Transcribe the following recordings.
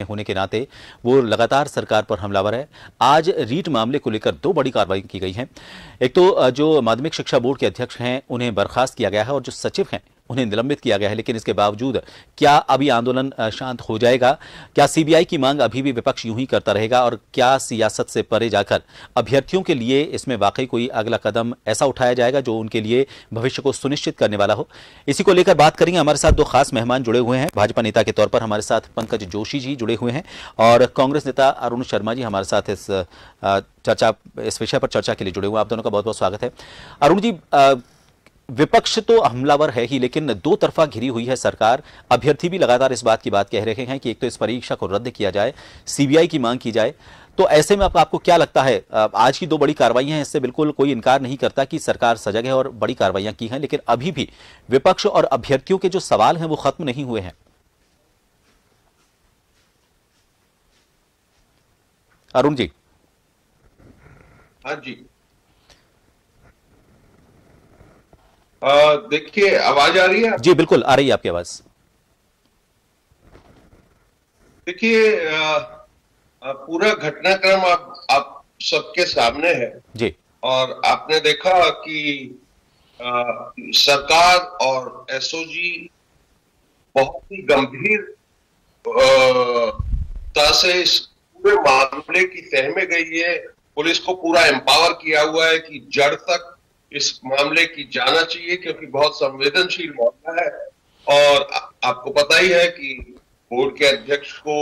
होने के नाते वो लगातार सरकार पर हमलावर है। आज रीट मामले को लेकर दो बड़ी कार्रवाई की गई है। एक तो जो माध्यमिक शिक्षा बोर्ड के अध्यक्ष हैं उन्हें बर्खास्त किया गया है और जो सचिव हैं उन्हें निलंबित किया गया है। लेकिन इसके बावजूद क्या अभी आंदोलन शांत हो जाएगा? क्या सीबीआई की मांग अभी भी विपक्ष यूं ही करता रहेगा? और क्या सियासत से परे जाकर अभ्यर्थियों के लिए इसमें वाकई कोई अगला कदम ऐसा उठाया जाएगा जो उनके लिए भविष्य को सुनिश्चित करने वाला हो? इसी को लेकर बात करेंगे। हमारे साथ दो खास मेहमान जुड़े हुए हैं। भाजपा नेता के तौर पर हमारे साथ पंकज जोशी जी जुड़े हुए हैं और कांग्रेस नेता अरुण शर्मा जी हमारे साथ इस विषय पर चर्चा के लिए जुड़े हुए हैं। आप दोनों का बहुत बहुत स्वागत है। अरुण जी, विपक्ष तो हमलावर है ही, लेकिन दो तरफा घिरी हुई है सरकार। अभ्यर्थी भी लगातार इस बात की बात कह रहे हैं कि एक तो इस परीक्षा को रद्द किया जाए, सीबीआई की मांग की जाए। तो ऐसे में आपको क्या लगता है, आज की दो बड़ी कार्रवाइयां हैं, इससे बिल्कुल कोई इनकार नहीं करता कि सरकार सजग है और बड़ी कार्रवाइयां की हैं, लेकिन अभी भी विपक्ष और अभ्यर्थियों के जो सवाल हैं वो खत्म नहीं हुए हैं। अरुण जी। हाँ जी, देखिए, आवाज आ रही है? जी बिल्कुल आ रही है आपकी आवाज। देखिए, पूरा घटनाक्रम आप सबके सामने है जी। और आपने देखा कि सरकार और एसओजी बहुत ही गंभीर तरह से इस पूरे मामले की तह में गई है। पुलिस को पूरा एम्पावर किया हुआ है कि जड़ तक इस मामले की जाना चाहिए, क्योंकि बहुत संवेदनशील मामला है। और आपको पता ही है कि बोर्ड के अध्यक्ष को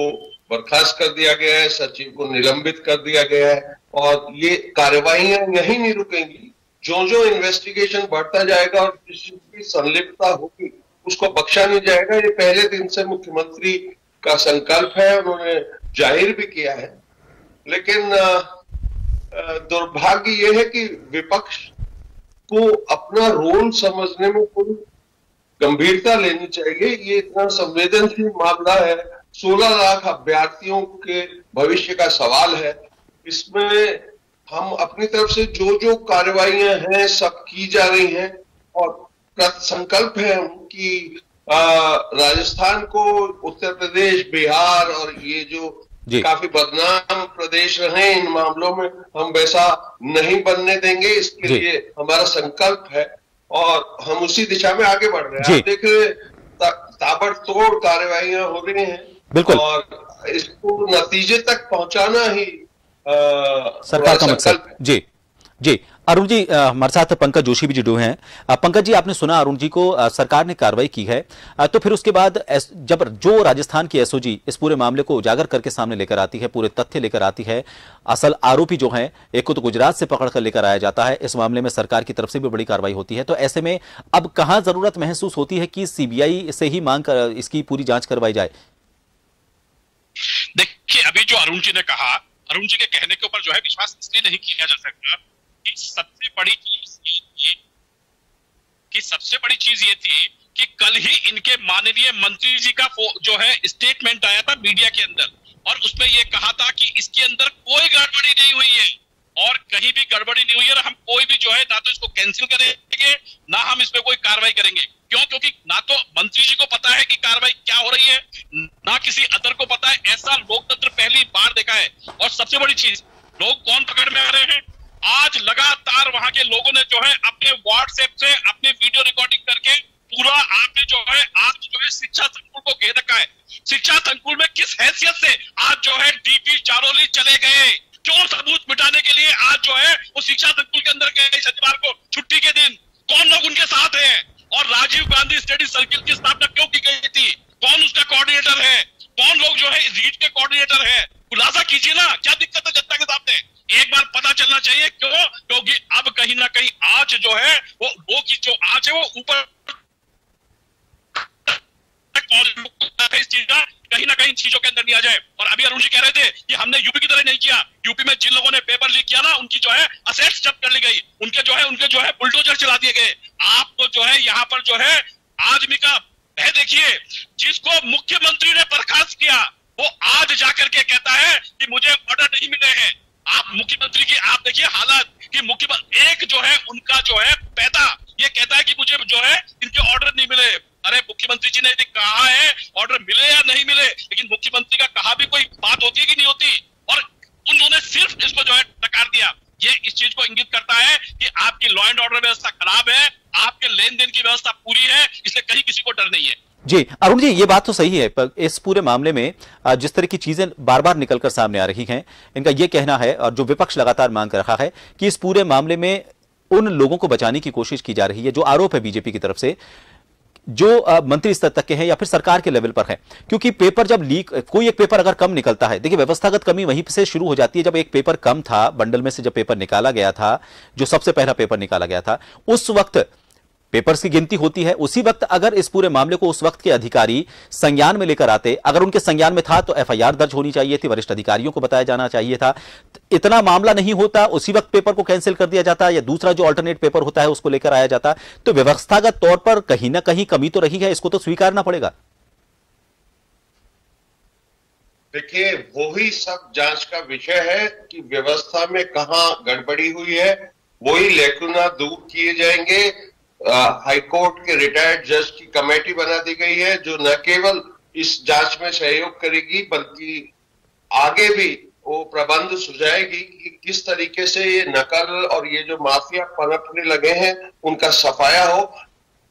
बर्खास्त कर दिया गया है, सचिव को निलंबित कर दिया गया है और ये कार्यवाहियां यहीं नहीं रुकेंगी। जो जो इन्वेस्टिगेशन बढ़ता जाएगा और किसी की संलिप्तता होगी उसको बख्शा नहीं जाएगा। ये पहले दिन से मुख्यमंत्री का संकल्प है, उन्होंने जाहिर भी किया है। लेकिन दुर्भाग्य ये है कि विपक्ष को अपना रोल समझने में कोई गंभीरता लेनी चाहिए। ये इतना संवेदनशील मामला है, 16 लाख अभ्यर्थियों के भविष्य का सवाल है। इसमें हम अपनी तरफ से जो जो कार्रवाइयां हैं सब की जा रही हैं और संकल्प है कि राजस्थान को, उत्तर प्रदेश, बिहार और ये जो काफी बदनाम प्रदेश रहे इन मामलों में, हम वैसा नहीं बनने देंगे। इसके लिए हमारा संकल्प है और हम उसी दिशा में आगे बढ़ रहे हैं। आप देख रहे ताबड़तोड़ कार्रवाइयां हो रही हैं और इसको नतीजे तक पहुंचाना ही सरकार का मकसद। जी जी। अरुण जी, हमारे साथ पंकज जोशी भी जुड़े हैं। पंकज जी, आपने सुना अरुण जी को, सरकार ने कार्रवाई की है, तो फिर उसके बाद जब जो राजस्थान की एसओजी इस पूरे मामले को उजागर करके सामने लेकर आती है, पूरे तथ्य लेकर आती है, असल आरोपी जो है एक को तो गुजरात से पकड़ कर लेकर आया जाता है, इस मामले में सरकार की तरफ से भी बड़ी कार्रवाई होती है, तो ऐसे में अब कहां जरूरत महसूस होती है कि सीबीआई से ही मांग कर इसकी पूरी जांच करवाई जाए? देखिए, अभी जो अरुण जी ने कहा, अरुण जी के कहने के ऊपर जो है विश्वास इसलिए नहीं किया जा सकता कि सबसे बड़ी चीज ये थी कि कल ही इनके माननीय मंत्री जी का जो है स्टेटमेंट आया था मीडिया के अंदर और उसमें ये कहा था कि इसके अंदर कोई गड़बड़ी नहीं हुई है और कहीं भी गड़बड़ी नहीं हुई है और हम कोई भी जो है ना तो इसको कैंसिल करेंगे ना हम इस पे कोई कार्रवाई करेंगे। क्यों? क्योंकि ना तो मंत्री जी को पता है कि कार्रवाई क्या हो रही है, ना किसी अदर को पता है। ऐसा लोकतंत्र पहली बार देखा है। और सबसे बड़ी चीज, लोग कौन पकड़ में आ रहे हैं? आज लगातार वहां के लोगों ने जो है अपने व्हाट्सएप से अपने वीडियो रिकॉर्डिंग करके पूरा आपने जो है आज जो है शिक्षा संकुल को घेर रखा है। शिक्षा संकुल में किस हैसियत से आज जो है डीपी चारोली चले गए? क्यों? सबूत मिटाने के लिए आज जो है वो शिक्षा संकुल के अंदर गए शनिवार को छुट्टी के दिन। कौन लोग उनके साथ हैं? और राजीव गांधी स्टडी सर्किल की स्थापना क्यों की गई थी? कौन उसका कोऑर्डिनेटर है? कौन लोग जो है रीट के कोऑर्डिनेटर है? खुलासा कीजिए ना, क्या दिक्कत है जनता के सामने? एक बार पता चलना चाहिए। क्यों? क्योंकि अब कहीं ना कहीं आंच जो है वो की जो आंच है वो ऊपर इस चीज का कहीं ना कहीं चीजों के अंदर नहीं आ जाए। और अभी अरुण जी कह रहे थे कि हमने यूपी की तरह नहीं किया। यूपी में जिन लोगों ने पेपर लीक किया ना, उनकी जो है असेट्स जब्त कर ली गई, उनके जो है बुलडोजर चला दिए गए। आप तो जो है यहाँ पर जो है आदमी का है, देखिए, जिसको मुख्यमंत्री ने बर्खास्त किया वो आज जाकर के कहता है कि मुझे ऑर्डर नहीं मिले हैं। आप मुख्यमंत्री की आप देखिए हालत कि मुख्यमंत्री एक जो है उनका जो है पैदा ये कहता है कि मुझे जो है इनके ऑर्डर नहीं मिले। अरे मुख्यमंत्री जी ने यदि कहा है ऑर्डर मिले या नहीं मिले, लेकिन मुख्यमंत्री का कहा भी कोई बात होती है कि नहीं होती, और उन्होंने सिर्फ इसको जो है नकार दिया। ये इस चीज को इंगित करता है कि आपकी लॉ एंड ऑर्डर व्यवस्था खराब है, आपके लेन देन की व्यवस्था पूरी है, इसलिए कहीं किसी को डर नहीं है। जी अरुण जी, ये बात तो सही है, पर इस पूरे मामले में जिस तरह की चीजें बार बार निकलकर सामने आ रही हैं, इनका यह कहना है और जो विपक्ष लगातार मांग कर रहा है कि इस पूरे मामले में उन लोगों को बचाने की कोशिश की जा रही है जो आरोप है बीजेपी की तरफ से, जो मंत्री स्तर तक के हैं या फिर सरकार के लेवल पर है। क्योंकि पेपर जब लीक, कोई एक पेपर अगर कम निकलता है, देखिए व्यवस्थागत कमी वहीं से शुरू हो जाती है। जब एक पेपर कम था, बंडल में से जब पेपर निकाला गया था, जो सबसे पहला पेपर निकाला गया था, उस वक्त पेपर्स की गिनती होती है। उसी वक्त अगर इस पूरे मामले को उस वक्त के अधिकारी संज्ञान में लेकर आते, अगर उनके संज्ञान में था तो एफआईआर दर्ज होनी चाहिए थी, वरिष्ठ अधिकारियों को बताया जाना चाहिए था। इतना मामला नहीं होता, उसी वक्त पेपर को कैंसिल कर दिया जाता या दूसरा जो अल्टरनेट पेपर होता है उसको लेकर आया जाता। तो व्यवस्थागत तौर पर कहीं ना कहीं कमी तो रही है, इसको तो स्वीकारना पड़ेगा। देखिए, वही सब जांच का विषय है कि व्यवस्था में कहां गड़बड़ी हुई है, वही लेकुना दूर किए जाएंगे। हाईकोर्ट के रिटायर्ड जज की कमेटी बना दी गई है जो न केवल इस जांच में सहयोग करेगी बल्कि आगे भी वो प्रबंध सुझाएगी कि किस तरीके से ये नकल और ये जो माफिया पनपने लगे हैं उनका सफाया हो।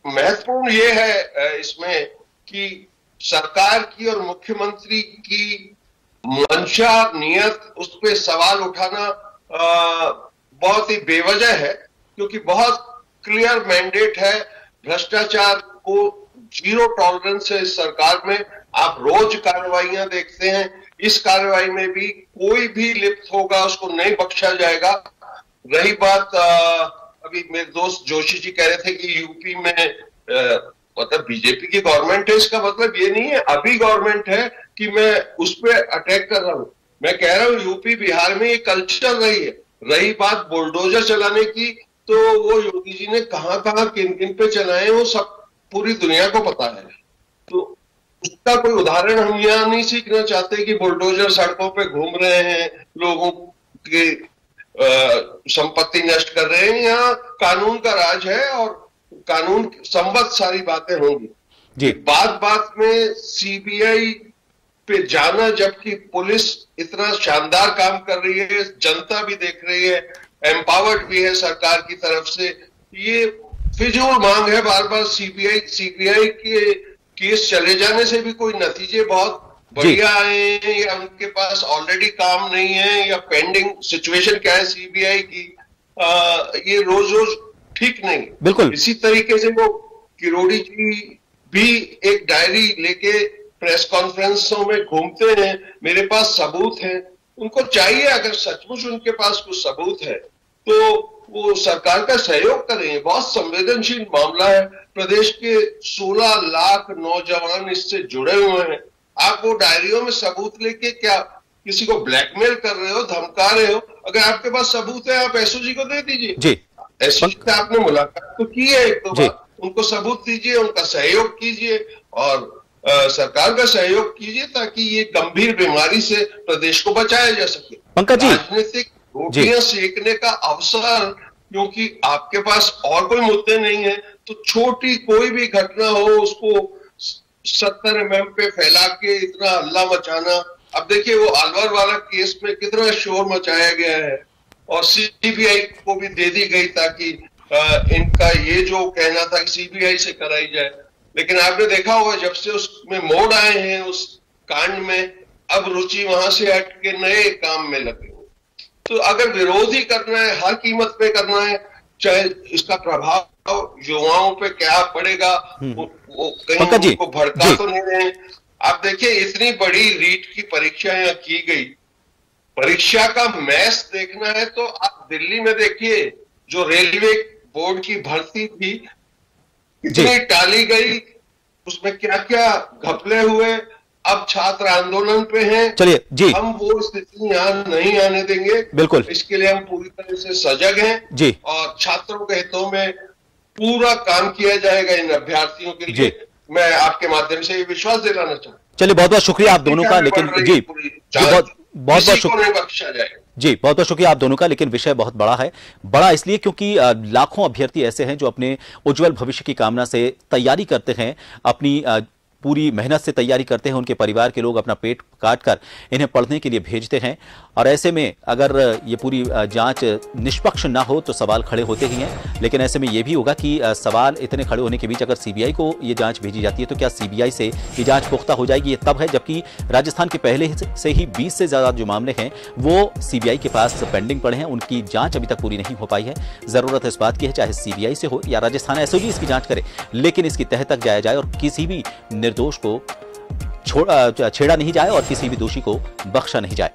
महत्वपूर्ण ये है इसमें कि सरकार की और मुख्यमंत्री की मंशा, नियत, उस पर सवाल उठाना बहुत ही बेवजह है, क्योंकि बहुत क्लियर मैंडेट है। भ्रष्टाचार को जीरो टॉलरेंस है इस सरकार में। आप रोज कार्रवाइयां देखते हैं, इस कार्रवाई में भी कोई भी लिप्त होगा उसको नहीं बख्शा जाएगा। रही बात, अभी मेरे दोस्त जोशी जी कह रहे थे कि यूपी में मतलब बीजेपी की गवर्नमेंट है, इसका मतलब ये नहीं है अभी गवर्नमेंट है कि मैं उस पर अटैक कर रहा हूं। मैं कह रहा हूं यूपी बिहार में ये कल्चर रही है। रही बात बुलडोजर चलाने की, तो वो योगी जी ने कहां कहां किन किन पे चलाए वो सब पूरी दुनिया को पता है। तो उसका कोई उदाहरण हम यहाँ नहीं सीखना चाहते कि बुलडोजर सड़कों पे घूम रहे हैं, लोगों की संपत्ति नष्ट कर रहे हैं। यहाँ कानून का राज है और कानून संबद्ध सारी बातें होंगी जी। बात बात में सीबीआई पे जाना, जबकि पुलिस इतना शानदार काम कर रही है, जनता भी देख रही है, एम्पावर्ड भी है सरकार की तरफ से। ये फिजूल मांग है बार बार। सीबीआई के केस चले जाने से भी कोई नतीजे बहुत बढ़िया आए हैं, या उनके पास ऑलरेडी काम नहीं है, या पेंडिंग सिचुएशन क्या है सीबीआई की, ये रोज रोज ठीक नहीं। बिल्कुल इसी तरीके से वो किरोड़ी जी भी एक डायरी लेके प्रेस कॉन्फ्रेंसों में घूमते हैं, मेरे पास सबूत है। उनको चाहिए, अगर सचमुच उनके पास कुछ सबूत है तो वो सरकार का सहयोग करें। बहुत संवेदनशील मामला है। प्रदेश के 16 लाख नौजवान इससे जुड़े हुए हैं। आप वो डायरियों में सबूत लेके क्या किसी को ब्लैकमेल कर रहे हो, धमका रहे हो? अगर आपके पास सबूत है आप एसओजी को दे दीजिए जी। एसओजी से आपने मुलाकात तो की है एक दो बार, उनको सबूत दीजिए, उनका सहयोग कीजिए और सरकार का सहयोग कीजिए ताकि ये गंभीर बीमारी से प्रदेश को बचाया जा सके। पंकज जी, राजनीतिक रोटियां सेकने का अवसर, क्योंकि आपके पास और कोई मुद्दे नहीं है, तो छोटी कोई भी घटना हो उसको 70 mm पे फैला के इतना हल्ला मचाना। अब देखिए वो अलवर वाला केस में कितना शोर मचाया गया है और सीबीआई को भी दे दी गई ताकि इनका ये जो कहना था कि सीबीआई से कराई जाए। लेकिन आपने देखा होगा जब से उसमें मोड़ आए हैं उस कांड में, अब रुचि वहां से हट के नए काम में लगे हो। तो अगर विरोध ही करना है, हर कीमत पे करना है, चाहे इसका प्रभाव युवाओं पे क्या पड़ेगा, वो कहीं उनको भड़का तो नहीं रहे। आप देखिए इतनी बड़ी रीट की परीक्षा यहाँ की गई, परीक्षा का मैथ देखना है तो आप दिल्ली में देखिए जो रेलवे बोर्ड की भर्ती थी कितनी टाली गई, उसमें क्या क्या घपले हुए। अब छात्र आंदोलन पे हैं। चलिए जी, हम वो स्थिति यहाँ नहीं आने देंगे। बिल्कुल, इसके लिए हम पूरी तरह से सजग हैं जी, और छात्रों के हितों में पूरा काम किया जाएगा इन अभ्यर्थियों के लिए। मैं आपके माध्यम से ये विश्वास दिलाना चाहूँ। चलिए बहुत बहुत शुक्रिया आप दोनों का। लेकिन जी बहुत शुक्रिया जी, बहुत बहुत शुक्रिया आप दोनों का। लेकिन विषय बहुत बड़ा है, बड़ा इसलिए क्योंकि लाखों अभ्यर्थी ऐसे हैं जो अपने उज्जवल भविष्य की कामना से तैयारी करते हैं, अपनी पूरी मेहनत से तैयारी करते हैं। उनके परिवार के लोग अपना पेट काट कर इन्हें पढ़ने के लिए भेजते हैं, और ऐसे में अगर ये पूरी जांच निष्पक्ष ना हो तो सवाल खड़े होते ही हैं। लेकिन ऐसे में ये भी होगा कि सवाल इतने खड़े होने के बीच अगर सीबीआई को ये जांच भेजी जाती है तो क्या सीबीआई से ये जांच पुख्ता हो जाएगी? ये तब है जबकि राजस्थान के पहले से ही 20 से ज्यादा जो मामले हैं वो सीबीआई के पास पेंडिंग पड़े हैं, उनकी जांच अभी तक पूरी नहीं हो पाई है। जरूरत इस बात की है, चाहे सीबीआई से हो या राजस्थान एसओजी इसकी जांच करे, लेकिन इसकी तह तक जाया जाए और किसी भी निर्दोष को छेड़ा नहीं जाए और किसी भी दोषी को बख्शा नहीं जाए।